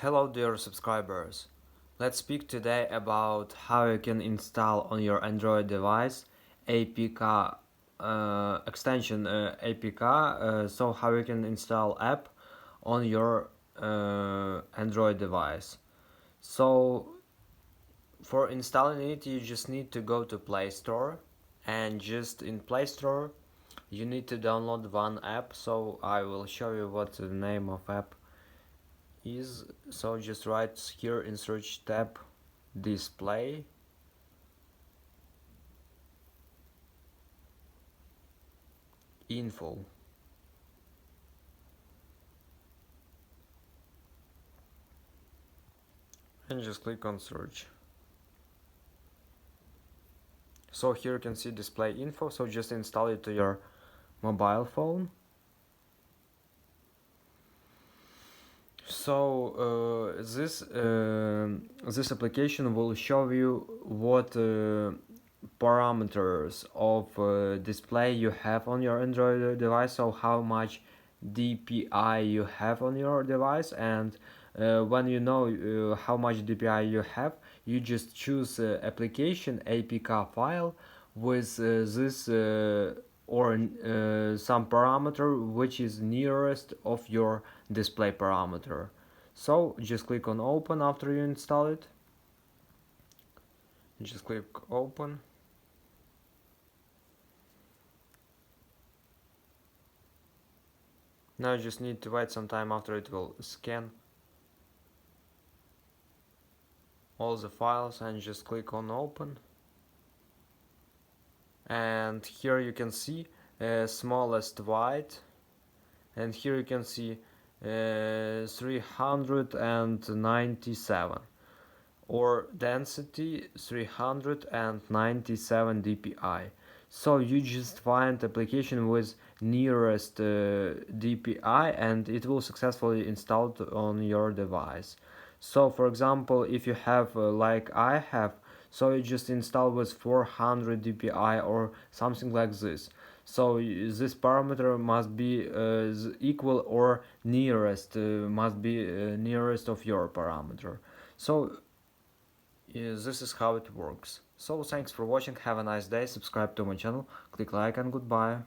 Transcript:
Hello dear subscribers. Let's speak today about how you can install on your Android device APK extension APK, so how you can install app on your Android device. So for installing it you just need to go to Play Store, and just in Play Store you need to download one app. So I will show you what the name of app is. So just write here in search tab display info, and just click on search. So here you can see display info, so just install it to your mobile phone. So this application will show you what parameters of display you have on your Android device, so how much DPI you have on your device, and when you know how much DPI you have, you just choose application APK file with this or some parameter which is nearest of your display parameter. So just click on open after you install it. Just click open. Now you just need to wait some time after it will scan all the files, and just click on open. And here you can see smallest white, and here you can see 397, or density 397 dpi. So you just find application with nearest dpi, and it will successfully installed on your device. So for example, if you have like I have, so you just install with 400 dpi or something like this. So this parameter must be equal or nearest, must be nearest of your parameter. So this is how it works. So thanks for watching, have a nice day, subscribe to my channel, click like, and goodbye.